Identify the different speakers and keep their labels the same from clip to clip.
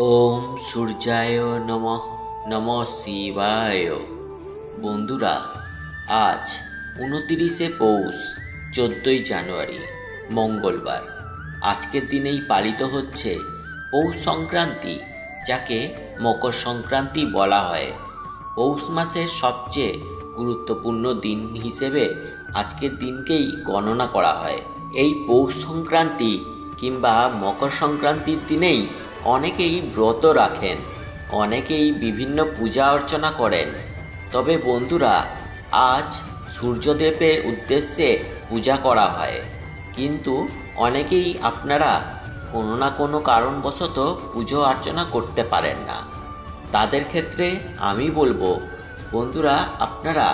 Speaker 1: ওম সূর্যায় নমঃ নমঃ শিবায়। বন্ধুরা, আজ 29শে পৌষ 14ই জানুয়ারি মঙ্গলবার। আজকের দিনেই পালিত হচ্ছে পৌষ সংক্রান্তি, যাকে মকর সংক্রান্তি বলা হয়। পৌষ মাসের সবচেয়ে গুরুত্বপূর্ণ দিন হিসেবে আজকের দিনকেই গণনা করা হয়। এই পৌষ সংক্রান্তি কিংবা মকর সংক্রান্তির দিনেই অনেকেই ব্রত রাখেন, অনেকেই বিভিন্ন পূজা অর্চনা করেন। তবে বন্ধুরা, আজ সূর্যদেবের উদ্দেশ্যে পূজা করা হয়, কিন্তু অনেকেই আপনারা কোনো না কোনো কারণবশত পুজো অর্চনা করতে পারেন না। তাদের ক্ষেত্রে আমি বলবো, বন্ধুরা, আপনারা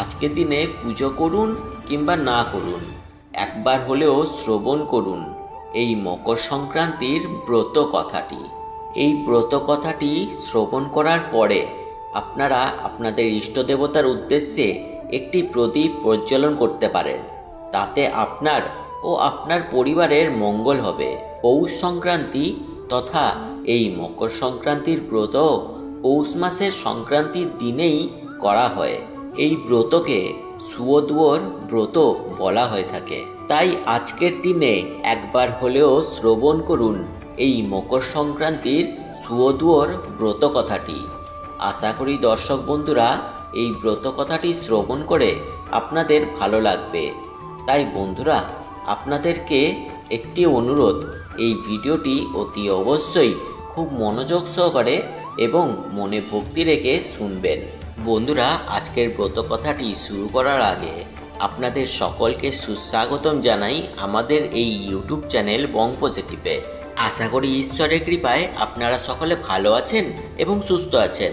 Speaker 1: আজকের দিনে পুজো করুন কিংবা না করুন, একবার হলেও শ্রবণ করুন এই মকর সংক্রান্তির ব্রত কথাটি। এই ব্রত কথাটি শ্রবণ করার পরে আপনারা আপনাদের ইষ্ট দেবতার উদ্দেশ্যে একটি প্রদীপ প্রজ্বলন করতে পারেন। তাতে আপনার ও আপনার পরিবারের মঙ্গল হবে। পৌষ সংক্রান্তি তথা এই মকর সংক্রান্তির ব্রত পৌষ মাসের সংক্রান্তির দিনেই করা হয়। এই ব্রতকে সুয়োদুয়োর ব্রত বলা হয়ে থাকে। তাই আজকের দিনে একবার হলেও শ্রবণ করুন এই মকর সংক্রান্তির সুয়োদুয়োর ব্রত কথাটি। আশা করি দর্শক বন্ধুরা, এই ব্রত কথাটি শ্রবণ করে আপনাদের ভালো লাগবে। তাই বন্ধুরা, আপনাদেরকে একটি অনুরোধ, এই ভিডিওটি অতি অবশ্যই খুব মনোযোগ সহকারে এবং মনে ভক্তি রেখে শুনবেন। বন্ধুরা, আজকের ব্রত কথাটি শুরু করার আগে আপনাদের সকলকে সুস্বাগতম জানাই আমাদের এই ইউটিউব চ্যানেল বং পজিটিভে। আশা করি ঈশ্বরের কৃপায় আপনারা সকলে ভালো আছেন এবং সুস্থ আছেন।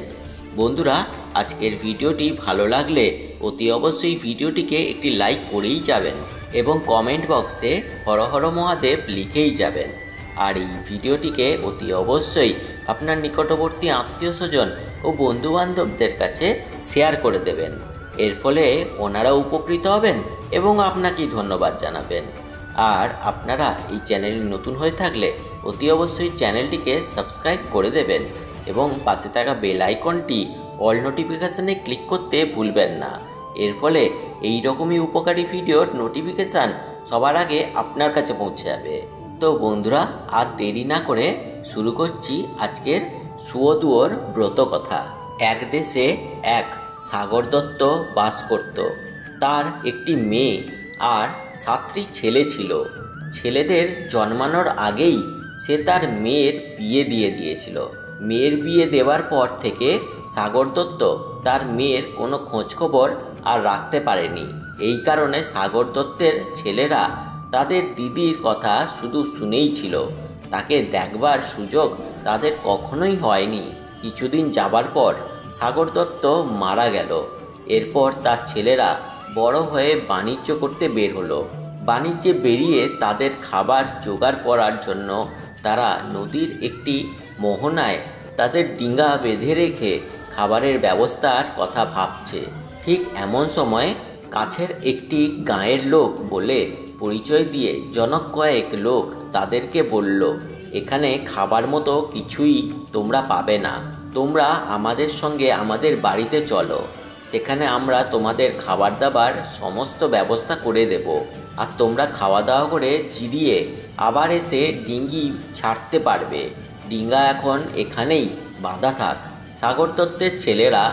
Speaker 1: বন্ধুরা, আজকের ভিডিওটি ভালো লাগলে অতি অবশ্যই ভিডিওটিকে একটি লাইক করেই যাবেন এবং কমেন্ট বক্সে হর হর মহাদেব লিখেই যাবেন। আর এই ভিডিওটিকে অতি অবশ্যই আপনার নিকটবর্তী আত্মীয় স্বজন ও বন্ধুবান্ধবদের কাছে শেয়ার করে দেবেন। এর ফলে ওনারা উপকৃত হবেন এবং আপনাকেই ধন্যবাদ জানাবেন। আর আপনারা এই চ্যানেলে নতুন হয়ে থাকলে অতি অবশ্যই চ্যানেলটিকে সাবস্ক্রাইব করে দেবেন এবং পাশে থাকা বেল আইকনটি অল নোটিফিকেশানে ক্লিক করতে ভুলবেন না। এর ফলে এই রকমই উপকারী ভিডিওর নোটিফিকেশান সবার আগে আপনার কাছে পৌঁছে যাবে। তো বন্ধুরা, আর দেরি না করে শুরু করছি আজকের সুয়োদুয়োর ব্রত কথা। এক দেশে এক সাগর দত্ত বাস করত। তার একটি মেয়ে আর 7টি ছেলে ছিল। ছেলেদের জন্মানোর আগেই সে তার মেয়ের বিয়ে দিয়ে দিয়েছিল। মেয়ের বিয়ে দেওয়ার পর থেকে সাগর দত্ত তার মেয়ের কোনো খোঁজখবর আর রাখতে পারেনি। এই কারণে সাগর দত্তের ছেলেরা তাদের দিদির কথা শুধু শুনেই ছিল, তাকে দেখবার সুযোগ তাদের কখনোই হয়নি। কিছুদিন যাবার পর সাগর দত্ত মারা গেল। এরপর তার ছেলেরা বড় হয়ে বাণিজ্য করতে বের হলো। বাণিজ্যে বেরিয়ে তাদের খাবার জোগাড় করার জন্য তারা নদীর একটি মোহনায় তাদের ডিঙা বেঁধে রেখে খাবারের ব্যবস্থার কথা ভাবছে। ঠিক এমন সময় কাছের একটি গাঁয়ের লোক বলে পরিচয় দিয়ে জনক কয়েক লোক তাদেরকে বলল, এখানে খাবার মতো কিছুই তোমরা পাবে না, তোমরা আমাদের সঙ্গে আমাদের বাড়িতে চলো, সেখানে আমরা তোমাদের খাবার দাবার সমস্ত ব্যবস্থা করে দেব, আর তোমরা খাওয়া দাওয়া করে জিরিয়ে আবার এসে ডিঙ্গি ছাড়তে পারবে। ডিঙ্গা এখন এখানেই বাঁধা থাক। সাগর দত্তের ছেলেরা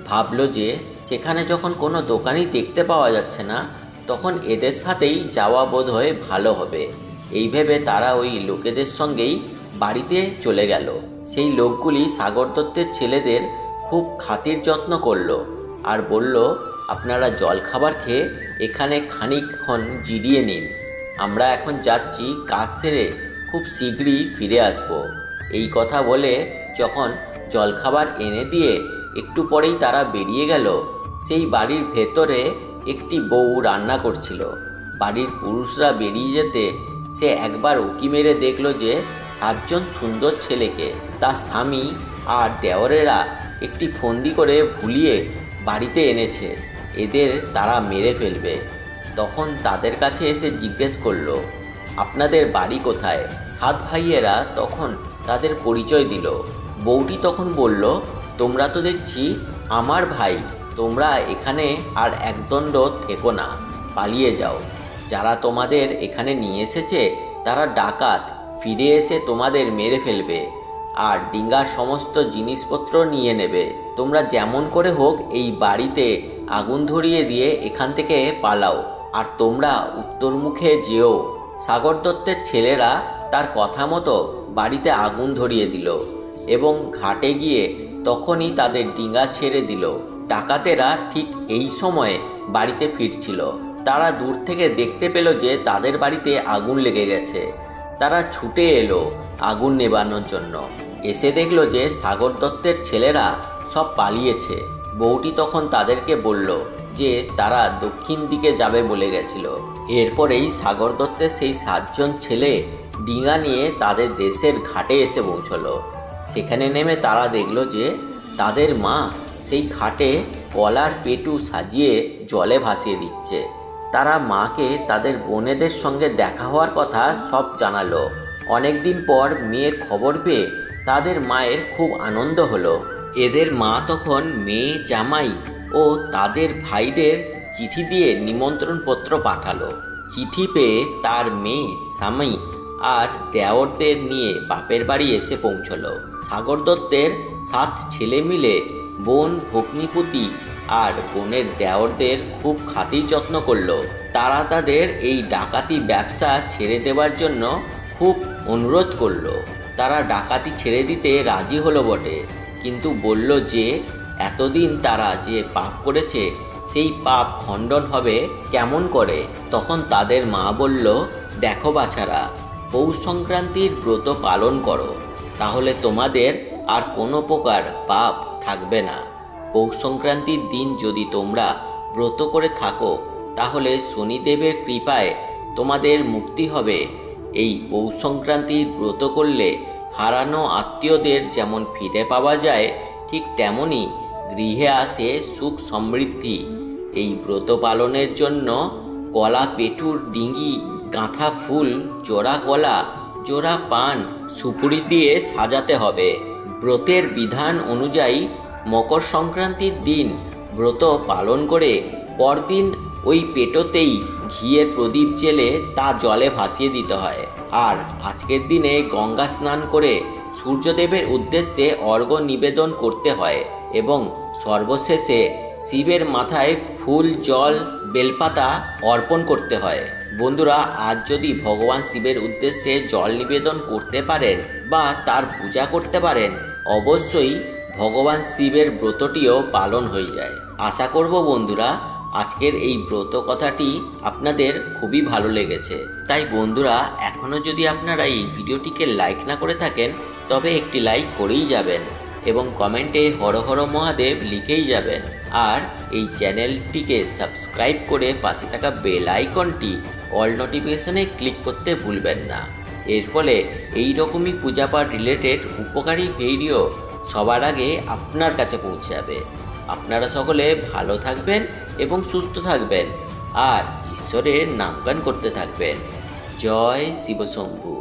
Speaker 1: ভাবলো যে সেখানে যখন কোনো দোকানই দেখতে পাওয়া যাচ্ছে না, তখন এদের সাথেই যাওয়া বোধ হয় ভালো হবে। এই ভেবে তারা ওই লোকেদের সঙ্গেই বাড়িতে চলে গেল। সেই লোকগুলি সাগর দত্তের ছেলেদের খুব খাতির যত্ন করলো আর বলল, আপনারা জল খাবার খেয়ে এখানে খানিকক্ষণ জিরিয়ে নিন, আমরা এখন যাচ্ছি, কাজ সেরে খুব শীঘ্রই ফিরে আসব। এই কথা বলে যখন জলখাবার এনে দিয়ে একটু পরেই তারা বেরিয়ে গেল, সেই বাড়ির ভেতরে একটি বউ রান্না করছিল। বাড়ির পুরুষরা বেরিয়ে যেতে সে একবার উঁকি মেরে দেখল যে 7জন সুন্দর ছেলেকে তার স্বামী আর দেওরেরা একটি ফন্দি করে ভুলিয়ে বাড়িতে এনেছে, এদের তারা মেরে ফেলবে। তখন তাদের কাছে এসে জিজ্ঞেস করলো, আপনাদের বাড়ি কোথায়? 7 ভাইয়েরা তখন তাদের পরিচয় দিল। বউটি তখন বলল, তোমরা তো দেখছি আমার ভাই, তোমরা এখানে আর একদণ্ড থেকো না, পালিয়ে যাও। যারা তোমাদের এখানে নিয়ে এসেছে তারা ডাকাত, ফিরে এসে তোমাদের মেরে ফেলবে আর ডিঙ্গার সমস্ত জিনিসপত্র নিয়ে নেবে। তোমরা যেমন করে হোক এই বাড়িতে আগুন ধরিয়ে দিয়ে এখান থেকে পালাও, আর তোমরা উত্তর মুখে যেও। সাগর দত্তের ছেলেরা তার কথা মতো বাড়িতে আগুন ধরিয়ে দিল এবং ঘাটে গিয়ে তখনই তাদের ডিঙ্গা ছেড়ে দিল। ডাকাতেরা ঠিক এই সময়ে বাড়িতে ফিরছিল। তারা দূর থেকে দেখতে পেল যে তাদের বাড়িতে আগুন লেগে গেছে। তারা ছুটে এলো আগুন নেভানোর জন্য। এসে দেখল যে সাগর দত্তের ছেলেরা সব পালিয়েছে। বউটি তখন তাদেরকে বলল যে তারা দক্ষিণ দিকে যাবে বলে গেছিল। এরপরেই সাগর দত্তের সেই 7 জন ছেলে ডিঙা নিয়ে তাদের দেশের ঘাটে এসে পৌঁছলো। সেখানে নেমে তারা দেখল যে তাদের মা সেই ঘাটে কলার পেটু সাজিয়ে জলে ভাসিয়ে দিচ্ছে। তারা মাকে তাদের বোনেদের সঙ্গে দেখা হওয়ার কথা সব জানালো। অনেকদিন পর মেয়ের খবর পেয়ে তাদের মায়ের খুব আনন্দ হলো। এদের মা তখন মেয়ে, জামাই ও তাদের ভাইদের চিঠি দিয়ে নিমন্ত্রণপত্র পাঠালো। চিঠি পেয়ে তার মেয়ে, স্বামী আর দেওরদের নিয়ে বাপের বাড়ি এসে পৌঁছলো। সাগর দত্তের 7 ছেলে মিলে বোন, ভগ্নিপতি আর বোনের দেওরদের খুব খাতির যত্ন করলো। তারা তাদের এই ডাকাতি ব্যবসা ছেড়ে দেওয়ার জন্য খুব অনুরোধ করলো। তারা ডাকাতি ছেড়ে দিতে রাজি হলো বটে, কিন্তু বলল যে এতদিন তারা যে পাপ করেছে সেই পাপ খণ্ডন হবে কেমন করে। তখন তাদের মা বলল, দেখো বাছারা, পৌষ সংক্রান্তির ব্রত পালন করো, তাহলে তোমাদের আর কোনো প্রকার পাপ থাকবে না। পৌষ সংক্রান্তির দিন যদি তোমরা ব্রত করে থাকো তাহলে শনিদেবের কৃপায় তোমাদের মুক্তি হবে। এই পৌষ সংক্রান্তির ব্রত করলে হারানো আত্মীয়দের যেমন ফিরে পাওয়া যায়, ঠিক তেমনি গৃহে আসে সুখ সমৃদ্ধি। এই ব্রত পালনের জন্য কলা পেটুর ডিঙ্গি, গাঁথা ফুল, জোড়া কলা, জোড়া পান, সুপুরি দিয়ে সাজাতে হবে। ব্রতের বিধান অনুযায়ী মকর সংক্রান্তির দিন ব্রত পালন করে পরদিন ওই পেটোতেই ঘিয়ের প্রদীপ জেলে তা জলে ভাসিয়ে দিতে হয়। আর আজকের দিনে গঙ্গা স্নান করে সূর্যদেবের উদ্দেশ্যে অর্ঘ্য নিবেদন করতে হয় এবং সর্বশেষে শিবের মাথায় ফুল, জল, বেলপাতা অর্পণ করতে হয়। বন্ধুরা, আজ যদি ভগবান শিবের উদ্দেশ্যে জল নিবেদন করতে পারেন বা তার পূজা করতে পারেন, অবশ্যই ভগবান শিবের ব্রতটিও পালন হয়ে যায়। আশা করব বন্ধুরা আজকের এই ব্রত কথাটি আপনাদের খুবই ভালো লেগেছে। তাই বন্ধুরা, এখনও যদি আপনারা এই ভিডিওটিকে লাইক না করে থাকেন তবে একটি লাইক করেই যাবেন এবং কমেন্টে হর হর মহাদেব লিখেই যাবেন। আর এই চ্যানেলটিকে সাবস্ক্রাইব করে পাশে থাকা বেল আইকনটি অল নোটিফিকেশনে ক্লিক করতে ভুলবেন না। এর ফলে এই রকমই পূজাপাঠ রিলেটেড উপকারী ভিডিও সবার আগে আপনার কাছে পৌঁছে যাবে। আপনারা সকলে ভালো থাকবেন এবং সুস্থ থাকবেন আর ঈশ্বরের নামগান করতে থাকবেন। জয় শিবশম্ভু।